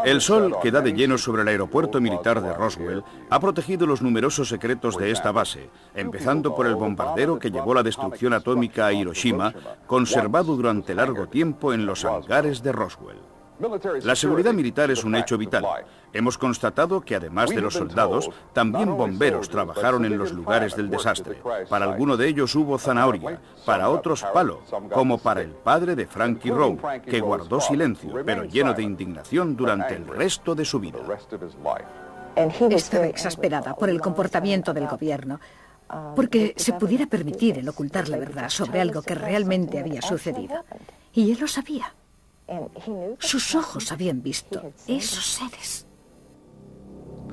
El sol que da de lleno sobre el aeropuerto militar de Roswell ha protegido los numerosos secretos de esta base, empezando por el bombardero que llevó la destrucción atómica a Hiroshima, conservado durante largo tiempo en los hangares de Roswell. La seguridad militar es un hecho vital. Hemos constatado que además de los soldados, también bomberos trabajaron en los lugares del desastre. Para alguno de ellos hubo zanahoria, para otros palo, como para el padre de Frankie Rowe, que guardó silencio, pero lleno de indignación durante el resto de su vida. Estaba exasperada por el comportamiento del gobierno, porque se pudiera permitir el ocultar la verdad sobre algo que realmente había sucedido. Y él lo sabía. Sus ojos habían visto esos seres.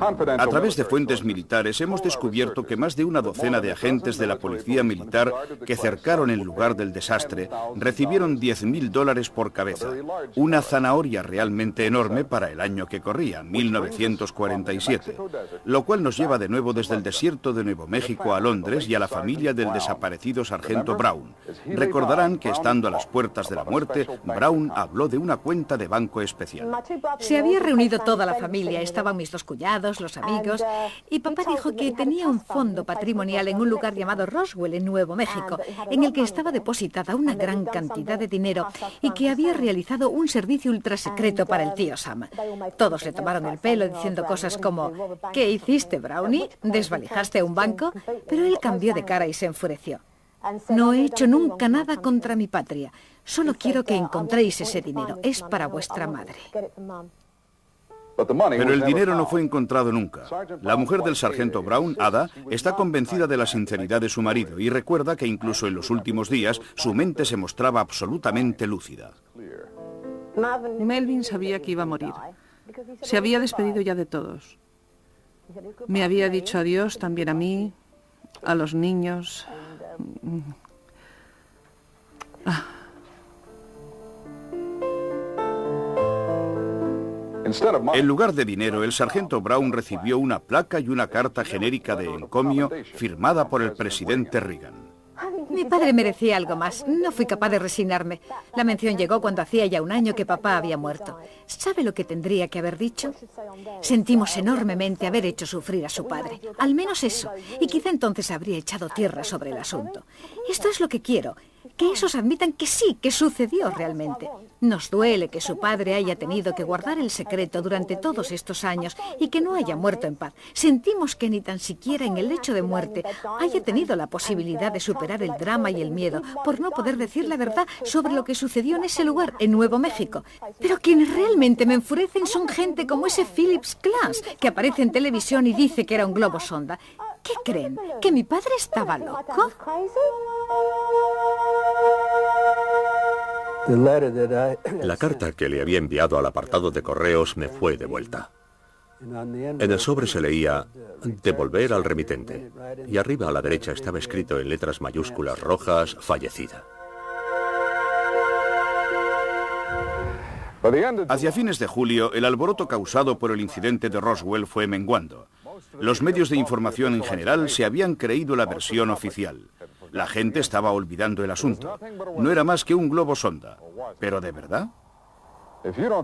A través de fuentes militares hemos descubierto que más de una docena de agentes de la policía militar que cercaron el lugar del desastre recibieron $10.000 por cabeza, una zanahoria realmente enorme para el año que corría, 1947, lo cual nos lleva de nuevo desde el desierto de Nuevo México a Londres y a la familia del desaparecido sargento Brown. Recordarán que estando a las puertas de la muerte, Brown habló de una cuenta de banco especial. Se había reunido toda la familia, estaban mis dos cuñados, los amigos, y papá dijo que tenía un fondo patrimonial en un lugar llamado Roswell, en Nuevo México, en el que estaba depositada una gran cantidad de dinero y que había realizado un servicio ultrasecreto para el tío Sam. Todos le tomaron el pelo diciendo cosas como: ¿qué hiciste, Brownie? ¿Desvalijaste un banco? Pero él cambió de cara y se enfureció. No he hecho nunca nada contra mi patria. Solo quiero que encontréis ese dinero. Es para vuestra madre. Pero el dinero no fue encontrado nunca. La mujer del sargento Brown, Ada, está convencida de la sinceridad de su marido y recuerda que incluso en los últimos días su mente se mostraba absolutamente lúcida. Melvin sabía que iba a morir. Se había despedido ya de todos. Me había dicho adiós también a mí, a los niños. En lugar de dinero, el sargento Brown recibió una placa y una carta genérica de encomio firmada por el presidente Reagan. Mi padre merecía algo más. No fui capaz de resignarme. La mención llegó cuando hacía ya un año que papá había muerto. ¿Sabe lo que tendría que haber dicho? Sentimos enormemente haber hecho sufrir a su padre. Al menos eso. Y quizá entonces habría echado tierra sobre el asunto. Esto es lo que quiero. Que esos admitan que sí, que sucedió realmente. Nos duele que su padre haya tenido que guardar el secreto durante todos estos años y que no haya muerto en paz. Sentimos que ni tan siquiera en el lecho de muerte haya tenido la posibilidad de superar el drama y el miedo por no poder decir la verdad sobre lo que sucedió en ese lugar, en Nuevo México. Pero quienes realmente me enfurecen son gente como ese Phillips Klass, que aparece en televisión y dice que era un globo sonda. ¿Qué creen? ¿Que mi padre estaba loco? La carta que le había enviado al apartado de correos me fue devuelta. En el sobre se leía: devolver al remitente. Y arriba a la derecha estaba escrito en letras mayúsculas rojas: fallecida. Hacia fines de julio, el alboroto causado por el incidente de Roswell fue menguando. Los medios de información en general se habían creído la versión oficial. La gente estaba olvidando el asunto. No era más que un globo sonda. ¿Pero de verdad?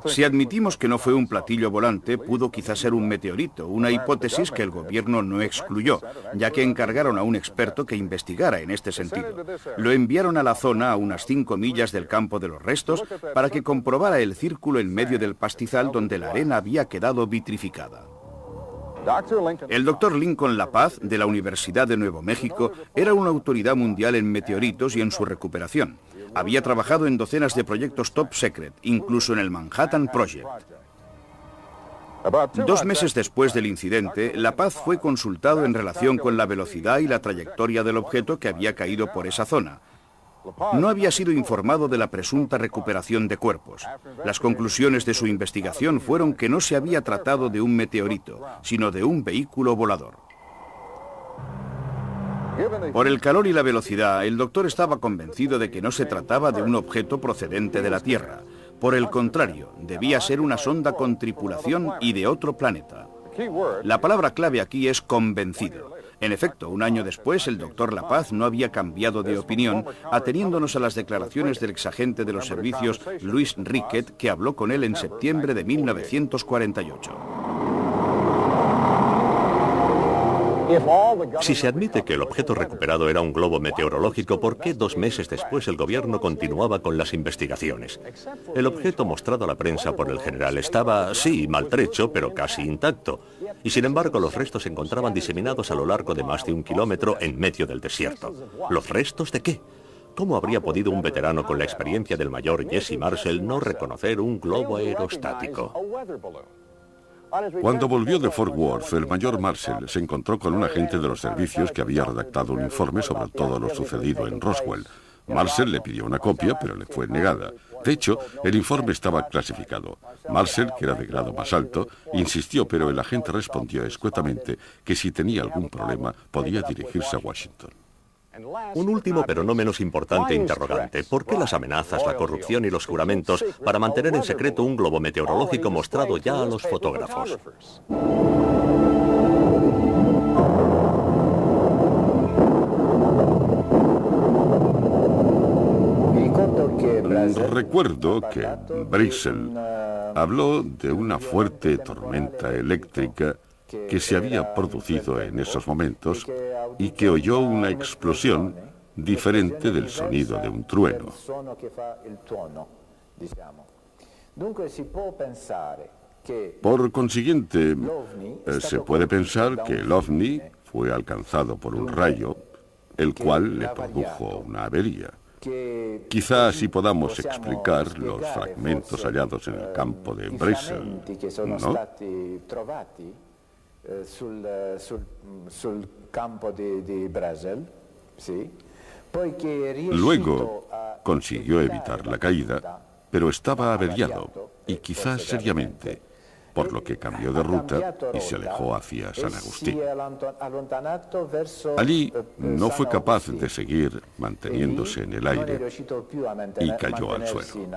Si admitimos que no fue un platillo volante, pudo quizás ser un meteorito, una hipótesis que el gobierno no excluyó, ya que encargaron a un experto que investigara en este sentido. Lo enviaron a la zona a unas 5 millas del campo de los restos para que comprobara el círculo en medio del pastizal donde la arena había quedado vitrificada. El doctor Lincoln La Paz, de la Universidad de Nuevo México, era una autoridad mundial en meteoritos y en su recuperación. Había trabajado en docenas de proyectos top secret, incluso en el Manhattan Project. 2 meses después del incidente, La Paz fue consultado en relación con la velocidad y la trayectoria del objeto que había caído por esa zona. No había sido informado de la presunta recuperación de cuerpos. Las conclusiones de su investigación fueron que no se había tratado de un meteorito, sino de un vehículo volador. Por el calor y la velocidad, el doctor estaba convencido de que no se trataba de un objeto procedente de la Tierra. Por el contrario, debía ser una sonda con tripulación y de otro planeta. La palabra clave aquí es convencido. En efecto, un año después, el doctor La Paz no había cambiado de opinión, ateniéndonos a las declaraciones del exagente de los servicios Luis Riquet, que habló con él en septiembre de 1948. Si se admite que el objeto recuperado era un globo meteorológico, ¿por qué 2 meses después el gobierno continuaba con las investigaciones? El objeto mostrado a la prensa por el general estaba, sí, maltrecho, pero casi intacto. Y sin embargo, los restos se encontraban diseminados a lo largo de más de 1 kilómetro en medio del desierto. ¿Los restos de qué? ¿Cómo habría podido un veterano con la experiencia del mayor Jesse Marcel no reconocer un globo aerostático? Cuando volvió de Fort Worth, el mayor Marcel se encontró con un agente de los servicios que había redactado un informe sobre todo lo sucedido en Roswell. Marcel le pidió una copia, pero le fue negada. De hecho, el informe estaba clasificado. Marcel, que era de grado más alto, insistió, pero el agente respondió escuetamente que si tenía algún problema podía dirigirse a Washington. Un último pero no menos importante interrogante. ¿Por qué las amenazas, la corrupción y los juramentos para mantener en secreto un globo meteorológico mostrado ya a los fotógrafos? Recuerdo que Brazel habló de una fuerte tormenta eléctrica que se había producido en esos momentos y que oyó una explosión diferente del sonido de un trueno. Por consiguiente, se puede pensar que el ovni fue alcanzado por un rayo, el cual le produjo una avería. Quizá así podamos explicar los fragmentos hallados en el campo de Brazel, ¿no? Luego consiguió evitar la caída, pero estaba averiado, y quizás seriamente, por lo que cambió de ruta y se alejó hacia San Agustín. Allí no fue capaz de seguir manteniéndose en el aire y cayó al suelo.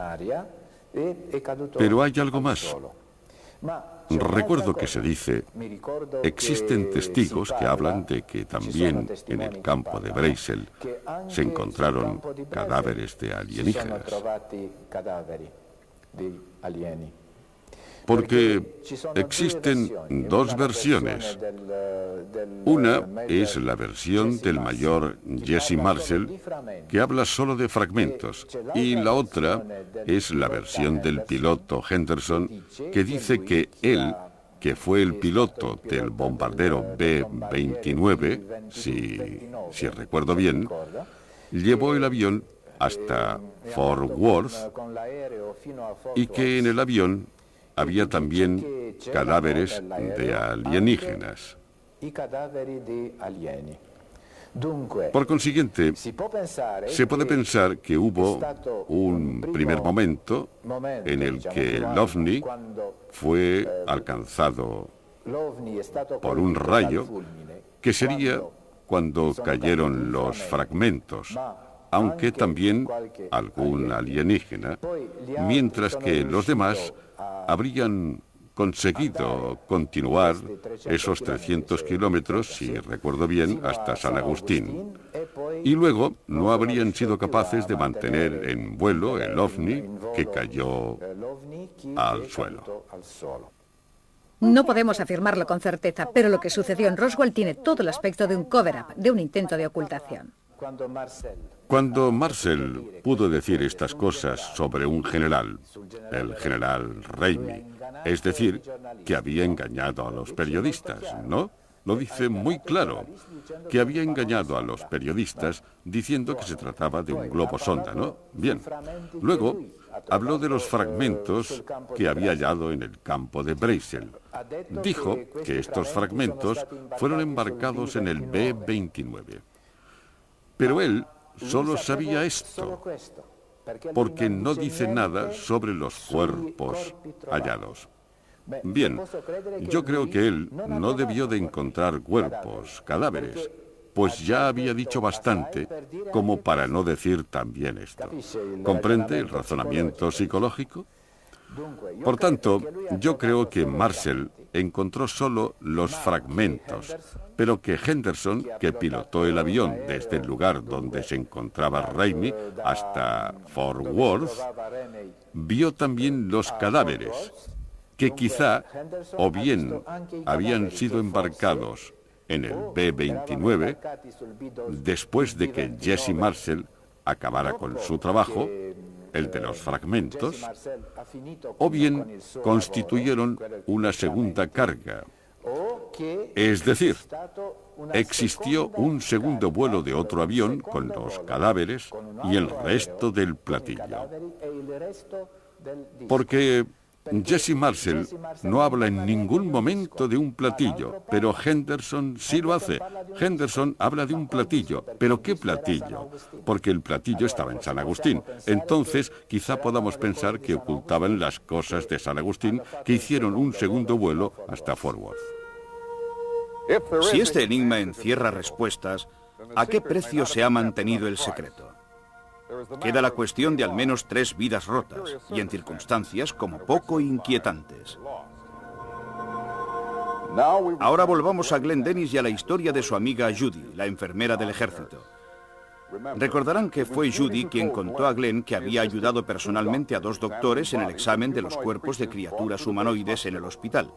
Pero hay algo más. Recuerdo que se dice, existen testigos que hablan de que también en el campo de Brazel se encontraron cadáveres de alienígenas. Porque existen 2 versiones. Una es la versión del mayor Jesse Marcel, que habla solo de fragmentos, y la otra es la versión del piloto Henderson, que dice que él, que fue el piloto del bombardero B-29, si recuerdo bien, llevó el avión hasta Fort Worth y que en el avión había también cadáveres de alienígenas. Por consiguiente, se puede pensar que hubo un primer momento en el que el ovni fue alcanzado por un rayo, que sería cuando cayeron los fragmentos, aunque también algún alienígena, mientras que los demás habrían conseguido continuar esos 300 kilómetros, si recuerdo bien, hasta San Agustín. Y luego no habrían sido capaces de mantener en vuelo el ovni que cayó al suelo. No podemos afirmarlo con certeza, pero lo que sucedió en Roswell tiene todo el aspecto de un cover-up, de un intento de ocultación. Cuando Marcel pudo decir estas cosas sobre un general, el general Ramey, es decir, que había engañado a los periodistas, ¿no? Lo dice muy claro, que había engañado a los periodistas diciendo que se trataba de un globo sonda, ¿no? Bien. Luego habló de los fragmentos que había hallado en el campo de Brazel. Dijo que estos fragmentos fueron embarcados en el B-29. Pero él solo sabía esto, porque no dice nada sobre los cuerpos hallados. Bien, yo creo que él no debió de encontrar cuerpos, cadáveres, pues ya había dicho bastante como para no decir también esto. ¿Comprende el razonamiento psicológico? Por tanto, yo creo que Marshall encontró solo los fragmentos, pero que Henderson, que pilotó el avión desde el lugar donde se encontraba Ramey hasta Fort Worth, vio también los cadáveres, que quizá o bien habían sido embarcados en el B-29 después de que Jesse Marshall acabara con su trabajo, el de los fragmentos, o bien constituyeron una segunda carga. Es decir, existió un segundo vuelo de otro avión con los cadáveres y el resto del platillo. Porque Jesse Marshall no habla en ningún momento de un platillo, pero Henderson sí lo hace. Henderson habla de un platillo, pero ¿qué platillo? Porque el platillo estaba en San Agustín. Entonces, quizá podamos pensar que ocultaban las cosas de San Agustín, que hicieron un segundo vuelo hasta Fort Worth. Si este enigma encierra respuestas, ¿a qué precio se ha mantenido el secreto? Queda la cuestión de al menos 3 vidas rotas, y en circunstancias como poco inquietantes. Ahora volvamos a Glenn Dennis y a la historia de su amiga Judy, la enfermera del ejército. Recordarán que fue Judy quien contó a Glenn que había ayudado personalmente a 2 doctores en el examen de los cuerpos de criaturas humanoides en el hospital.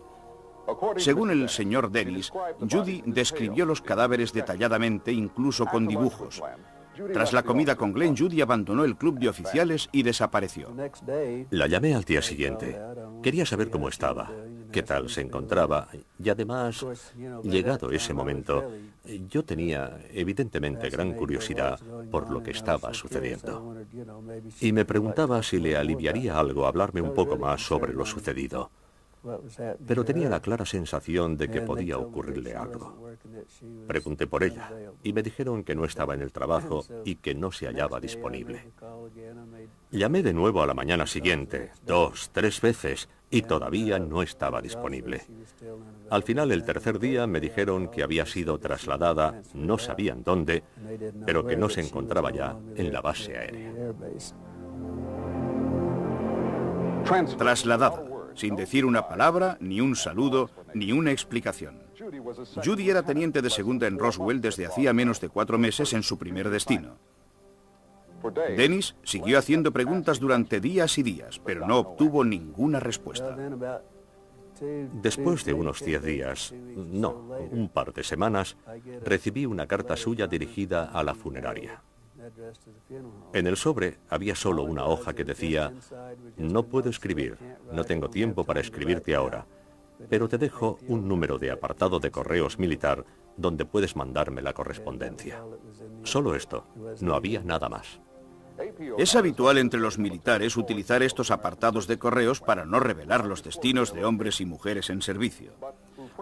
Según el señor Dennis, Judy describió los cadáveres detalladamente, incluso con dibujos. Tras la comida con Glenn, Judy abandonó el club de oficiales y desapareció. La llamé al día siguiente. Quería saber cómo estaba, qué tal se encontraba, y además, llegado ese momento, yo tenía evidentemente gran curiosidad por lo que estaba sucediendo. Y me preguntaba si le aliviaría algo hablarme un poco más sobre lo sucedido. Pero tenía la clara sensación de que podía ocurrirle algo. Pregunté por ella y me dijeron que no estaba en el trabajo y que no se hallaba disponible. Llamé de nuevo a la mañana siguiente, 2, 3 veces, y todavía no estaba disponible. Al final, el tercer día, me dijeron que había sido trasladada, no sabían dónde, pero que no se encontraba ya en la base aérea. Trasladada, sin decir una palabra, ni un saludo, ni una explicación. Judy era teniente de segunda en Roswell desde hacía menos de 4 meses en su primer destino. Dennis siguió haciendo preguntas durante días y días, pero no obtuvo ninguna respuesta. Después de unos 10 días, no, un par de semanas, recibí una carta suya dirigida a la funeraria. En el sobre había solo una hoja que decía: no puedo escribir, no tengo tiempo para escribirte ahora, pero te dejo un número de apartado de correos militar donde puedes mandarme la correspondencia. Solo esto, no había nada más. Es habitual entre los militares utilizar estos apartados de correos para no revelar los destinos de hombres y mujeres en servicio.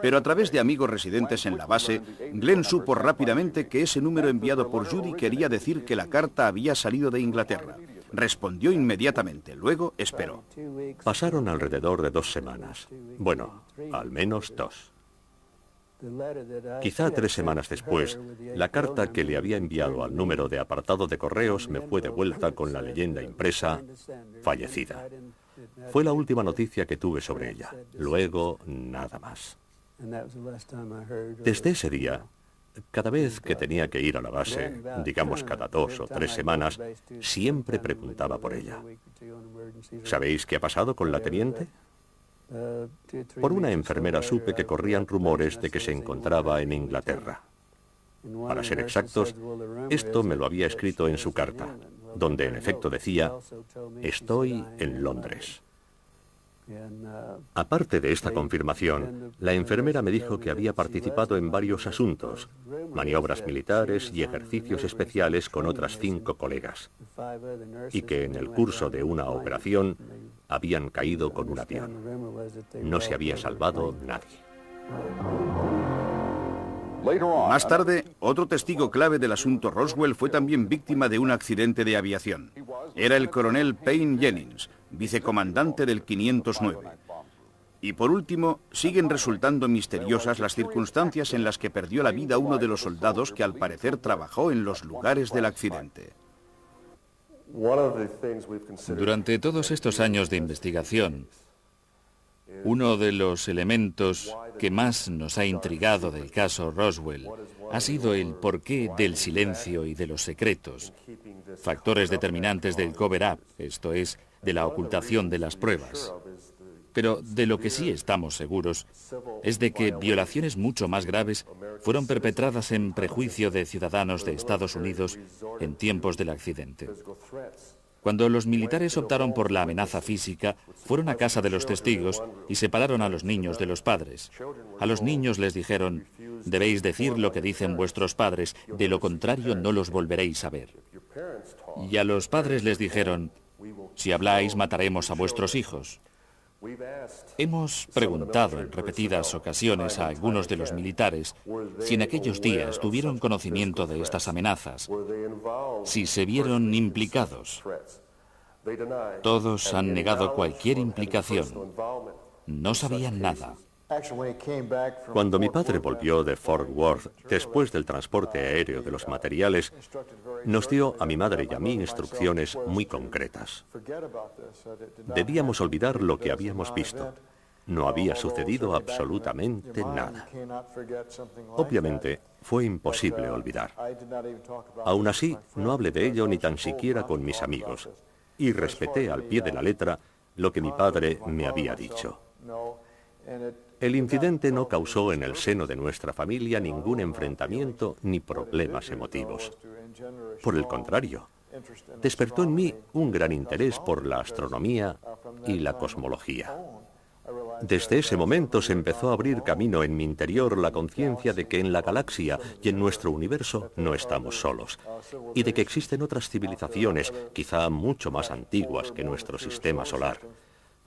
Pero a través de amigos residentes en la base, Glenn supo rápidamente que ese número enviado por Judy quería decir que la carta había salido de Inglaterra. Respondió inmediatamente, luego esperó. Pasaron alrededor de 2 semanas. Bueno, al menos 2. Quizá 3 semanas después, la carta que le había enviado al número de apartado de correos me fue devuelta con la leyenda impresa: fallecida. Fue la última noticia que tuve sobre ella. Luego, nada más. Desde ese día, cada vez que tenía que ir a la base, digamos cada 2 o 3 semanas, siempre preguntaba por ella. ¿Sabéis qué ha pasado con la teniente? Por una enfermera supe que corrían rumores de que se encontraba en Inglaterra. Para ser exactos, esto me lo había escrito en su carta, donde en efecto decía: estoy en Londres. Aparte de esta confirmación, la enfermera me dijo que había participado en varios asuntos, maniobras militares y ejercicios especiales con otras 5 colegas, y que en el curso de una operación habían caído con un avión. No se había salvado nadie. Más tarde, otro testigo clave del asunto Roswell fue también víctima de un accidente de aviación. Era el coronel Payne Jennings, vicecomandante del 509. Y por último, siguen resultando misteriosas las circunstancias en las que perdió la vida uno de los soldados que al parecer trabajó en los lugares del accidente. Durante todos estos años de investigación, uno de los elementos que más nos ha intrigado del caso Roswell ha sido el porqué del silencio y de los secretos, factores determinantes del cover-up, esto es, de la ocultación de las pruebas. Pero de lo que sí estamos seguros es de que violaciones mucho más graves fueron perpetradas en prejuicio de ciudadanos de Estados Unidos en tiempos del accidente. Cuando los militares optaron por la amenaza física, fueron a casa de los testigos y separaron a los niños de los padres. A los niños les dijeron: debéis decir lo que dicen vuestros padres, de lo contrario no los volveréis a ver. Y a los padres les dijeron: si habláis, mataremos a vuestros hijos. Hemos preguntado en repetidas ocasiones a algunos de los militares si en aquellos días tuvieron conocimiento de estas amenazas, si se vieron implicados. Todos han negado cualquier implicación. No sabían nada. Cuando mi padre volvió de Fort Worth, después del transporte aéreo de los materiales, nos dio a mi madre y a mí instrucciones muy concretas. Debíamos olvidar lo que habíamos visto. No había sucedido absolutamente nada. Obviamente, fue imposible olvidar. Aún así, no hablé de ello ni tan siquiera con mis amigos, y respeté al pie de la letra lo que mi padre me había dicho. El incidente no causó en el seno de nuestra familia ningún enfrentamiento ni problemas emotivos. Por el contrario, despertó en mí un gran interés por la astronomía y la cosmología. Desde ese momento se empezó a abrir camino en mi interior la conciencia de que en la galaxia y en nuestro universo no estamos solos, y de que existen otras civilizaciones, quizá mucho más antiguas que nuestro sistema solar.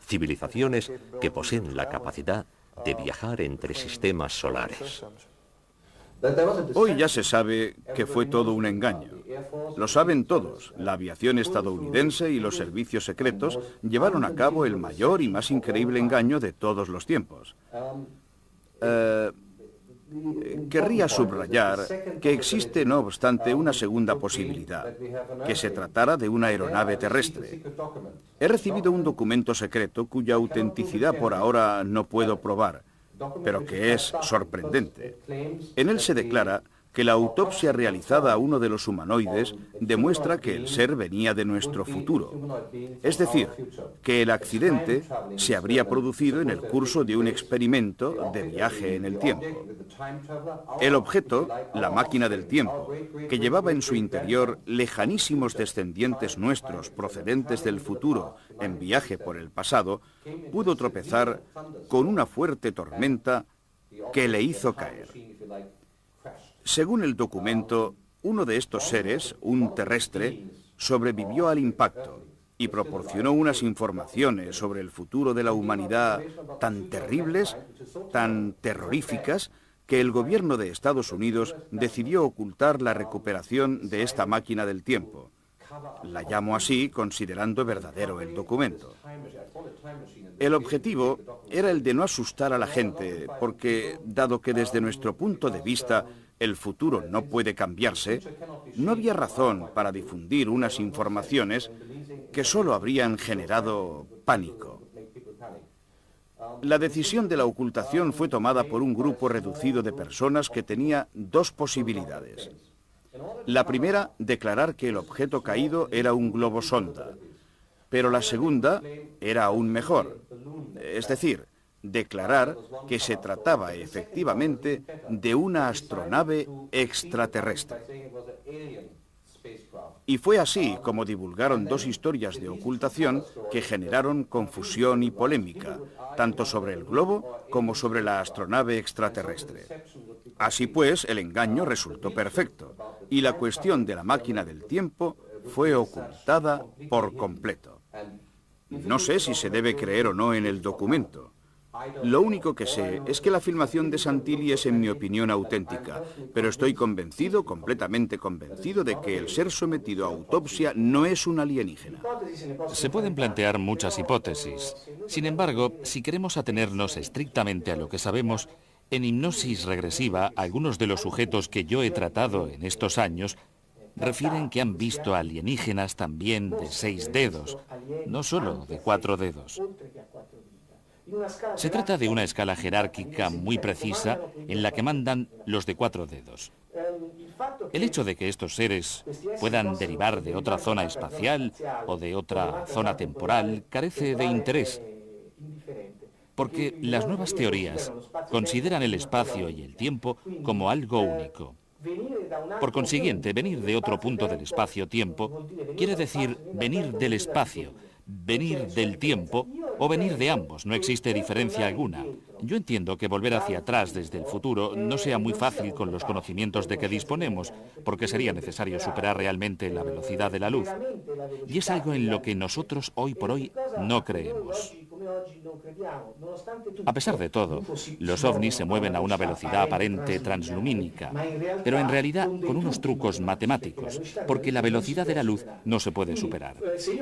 Civilizaciones que poseen la capacidad de viajar entre sistemas solares. Hoy ya se sabe que fue todo un engaño. Lo saben todos. La aviación estadounidense y los servicios secretos llevaron a cabo el mayor y más increíble engaño de todos los tiempos. Querría subrayar que existe, no obstante, una segunda posibilidad, que se tratara de una aeronave terrestre. He recibido un documento secreto cuya autenticidad por ahora no puedo probar, pero que es sorprendente. En él se declara que la autopsia realizada a uno de los humanoides demuestra que el ser venía de nuestro futuro. Es decir, que el accidente se habría producido en el curso de un experimento de viaje en el tiempo. El objeto, la máquina del tiempo, que llevaba en su interior lejanísimos descendientes nuestros procedentes del futuro en viaje por el pasado, pudo tropezar con una fuerte tormenta que le hizo caer. Según el documento, uno de estos seres, un terrestre, sobrevivió al impacto y proporcionó unas informaciones sobre el futuro de la humanidad tan terribles, tan terroríficas, que el gobierno de Estados Unidos decidió ocultar la recuperación de esta máquina del tiempo. La llamo así considerando verdadero el documento. El objetivo era el de no asustar a la gente, porque, dado que desde nuestro punto de vista el futuro no puede cambiarse, no había razón para difundir unas informaciones que solo habrían generado pánico. La decisión de la ocultación fue tomada por un grupo reducido de personas que tenía dos posibilidades. La primera, declarar que el objeto caído era un globo sonda, pero la segunda era aún mejor, es decir, declarar que se trataba efectivamente de una astronave extraterrestre. Y fue así como divulgaron dos historias de ocultación que generaron confusión y polémica, tanto sobre el globo como sobre la astronave extraterrestre. Así pues, el engaño resultó perfecto, y la cuestión de la máquina del tiempo fue ocultada por completo. No sé si se debe creer o no en el documento. Lo único que sé es que la filmación de Santilli es, en mi opinión, auténtica, pero estoy convencido, completamente convencido, de que el ser sometido a autopsia no es un alienígena. Se pueden plantear muchas hipótesis. Sin embargo, si queremos atenernos estrictamente a lo que sabemos, en hipnosis regresiva, algunos de los sujetos que yo he tratado en estos años refieren que han visto alienígenas también de 6 dedos, no solo de 4 dedos. Se trata de una escala jerárquica muy precisa en la que mandan los de 4 dedos. El hecho de que estos seres puedan derivar de otra zona espacial o de otra zona temporal carece de interés, porque las nuevas teorías consideran el espacio y el tiempo como algo único. Por consiguiente, venir de otro punto del espacio-tiempo quiere decir venir del espacio, venir del tiempo o venir de ambos. No existe diferencia alguna. Yo entiendo que volver hacia atrás desde el futuro no sea muy fácil con los conocimientos de que disponemos, porque sería necesario superar realmente la velocidad de la luz. Y es algo en lo que nosotros hoy por hoy no creemos. A pesar de todo, los ovnis se mueven a una velocidad aparente translumínica, pero en realidad con unos trucos matemáticos, porque la velocidad de la luz no se puede superar.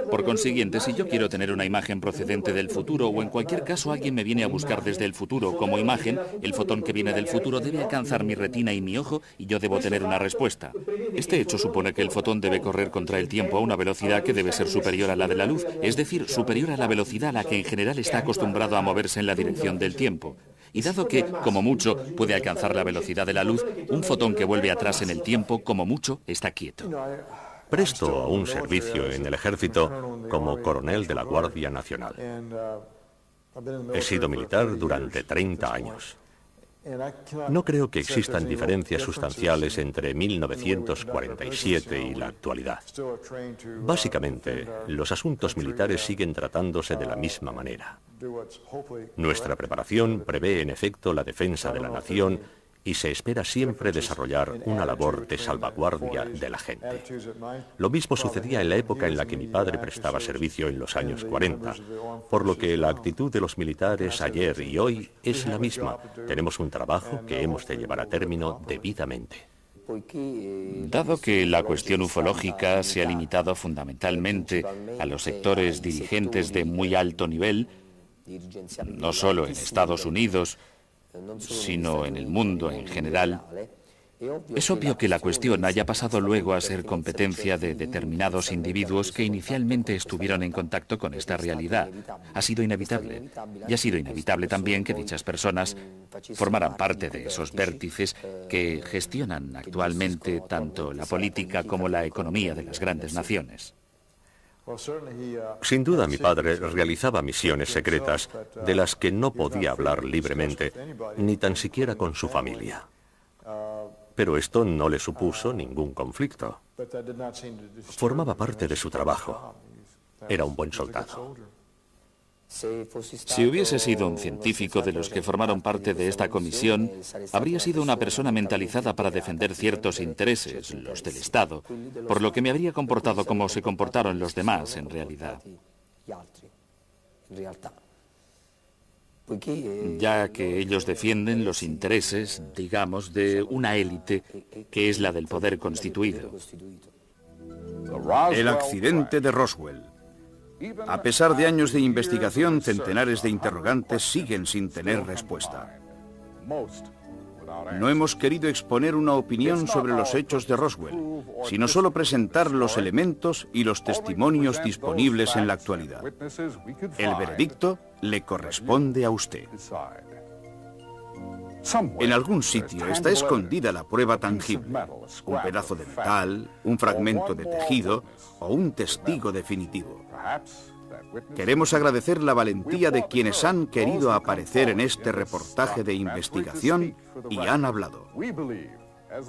Por consiguiente, si yo quiero tener una imagen procedente del futuro, o en cualquier caso alguien me viene a buscar desde el futuro como imagen, el fotón que viene del futuro debe alcanzar mi retina y mi ojo y yo debo tener una respuesta. Este hecho supone que el fotón debe correr contra el tiempo a una velocidad que debe ser superior a la de la luz, es decir, superior a la velocidad a la que en general está acostumbrado a moverse en la dirección del tiempo. Y dado que, como mucho, puede alcanzar la velocidad de la luz, un fotón que vuelve atrás en el tiempo, como mucho, está quieto. Presto a un servicio en el ejército como coronel de la Guardia Nacional. He sido militar durante 30 años. No creo que existan diferencias sustanciales entre 1947 y la actualidad. Básicamente, los asuntos militares siguen tratándose de la misma manera. Nuestra preparación prevé en efecto la defensa de la nación y se espera siempre desarrollar una labor de salvaguardia de la gente. Lo mismo sucedía en la época en la que mi padre prestaba servicio en los años 40, por lo que la actitud de los militares ayer y hoy es la misma. Tenemos un trabajo que hemos de llevar a término debidamente. Dado que la cuestión ufológica se ha limitado fundamentalmente a los sectores dirigentes de muy alto nivel, no solo en Estados Unidos, sino en el mundo en general, es obvio que la cuestión haya pasado luego a ser competencia de determinados individuos que inicialmente estuvieron en contacto con esta realidad. Ha sido inevitable. Y ha sido inevitable también que dichas personas formaran parte de esos vértices que gestionan actualmente tanto la política como la economía de las grandes naciones. Sin duda, mi padre realizaba misiones secretas de las que no podía hablar libremente, ni tan siquiera con su familia. Pero esto no le supuso ningún conflicto. Formaba parte de su trabajo. Era un buen soldado. Si hubiese sido un científico de los que formaron parte de esta comisión, habría sido una persona mentalizada para defender ciertos intereses, los del Estado, por lo que me habría comportado como se comportaron los demás en realidad. Ya que ellos defienden los intereses, digamos, de una élite que es la del poder constituido. El accidente de Roswell. A pesar de años de investigación, centenares de interrogantes siguen sin tener respuesta. No hemos querido exponer una opinión sobre los hechos de Roswell, sino solo presentar los elementos y los testimonios disponibles en la actualidad. El veredicto le corresponde a usted. En algún sitio está escondida la prueba tangible, un pedazo de metal, un fragmento de tejido o un testigo definitivo. Queremos agradecer la valentía de quienes han querido aparecer en este reportaje de investigación y han hablado.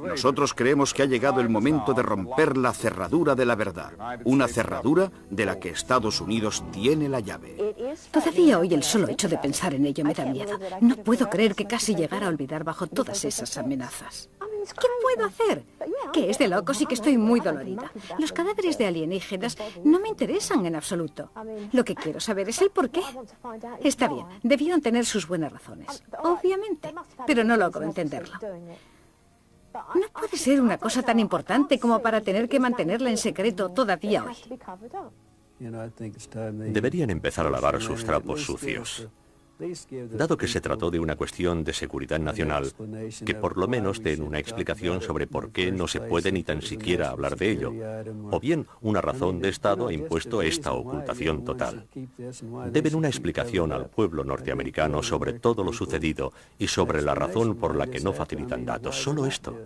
Nosotros creemos que ha llegado el momento de romper la cerradura de la verdad, una cerradura de la que Estados Unidos tiene la llave. Todavía hoy el solo hecho de pensar en ello me da miedo. No puedo creer que casi llegara a olvidar bajo todas esas amenazas. ¿Qué puedo hacer? Que es de locos y que estoy muy dolorida. Los cadáveres de alienígenas no me interesan en absoluto. Lo que quiero saber es el por qué. Está bien, debieron tener sus buenas razones, obviamente, pero no logro entenderlo. No puede ser una cosa tan importante como para tener que mantenerla en secreto todavía hoy. Deberían empezar a lavar sus trapos sucios. Dado que se trató de una cuestión de seguridad nacional, que por lo menos den una explicación sobre por qué no se puede ni tan siquiera hablar de ello, o bien una razón de Estado ha impuesto esta ocultación total. Deben una explicación al pueblo norteamericano sobre todo lo sucedido y sobre la razón por la que no facilitan datos. Solo esto.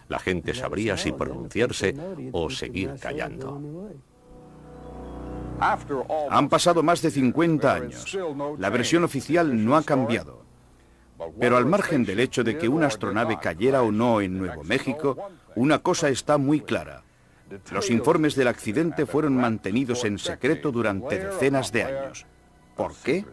La gente sabría si pronunciarse o seguir callando. Han pasado más de 50 años. La versión oficial no ha cambiado. Pero al margen del hecho de que una astronave cayera o no en Nuevo México, una cosa está muy clara. Los informes del accidente fueron mantenidos en secreto durante decenas de años. ¿Por qué?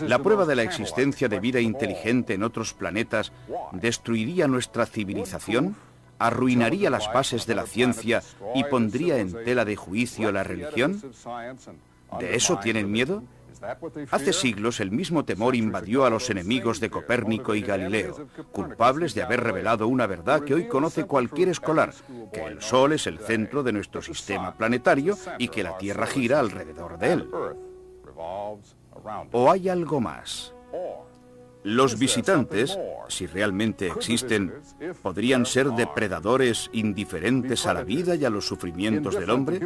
La prueba de la existencia de vida inteligente en otros planetas destruiría nuestra civilización, arruinaría las bases de la ciencia y pondría en tela de juicio la religión. ¿De eso tienen miedo? Hace siglos el mismo temor invadió a los enemigos de Copérnico y Galileo, culpables de haber revelado una verdad que hoy conoce cualquier escolar, que el Sol es el centro de nuestro sistema planetario y que la Tierra gira alrededor de él. ¿O hay algo más? Los visitantes, si realmente existen, podrían ser depredadores indiferentes a la vida y a los sufrimientos del hombre.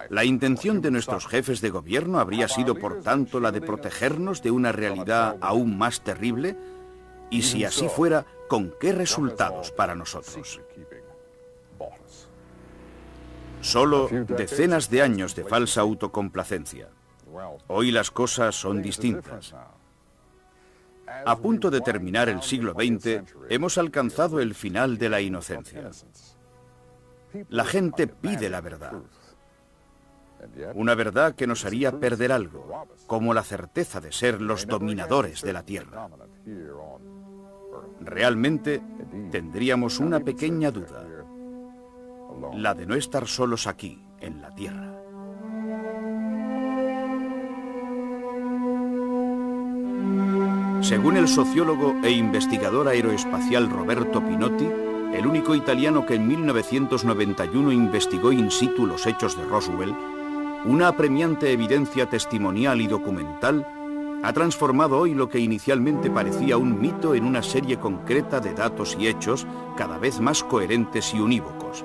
La intención de nuestros jefes de gobierno habría sido, por tanto, la de protegernos de una realidad aún más terrible. Y si así fuera, ¿con qué resultados para nosotros? Solo decenas de años de falsa autocomplacencia. Hoy las cosas son distintas. A punto de terminar el siglo XX, hemos alcanzado el final de la inocencia. La gente pide la verdad. Una verdad que nos haría perder algo, como la certeza de ser los dominadores de la Tierra. Realmente tendríamos una pequeña duda, la de no estar solos aquí, en la Tierra. Según el sociólogo e investigador aeroespacial Roberto Pinotti, el único italiano que en 1991 investigó in situ los hechos de Roswell, una apremiante evidencia testimonial y documental ha transformado hoy lo que inicialmente parecía un mito en una serie concreta de datos y hechos cada vez más coherentes y unívocos.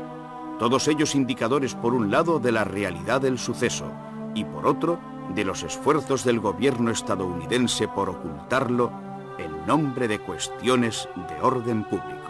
Todos ellos indicadores, por un lado, de la realidad del suceso y, por otro, de los esfuerzos del gobierno estadounidense por ocultarlo en nombre de cuestiones de orden público.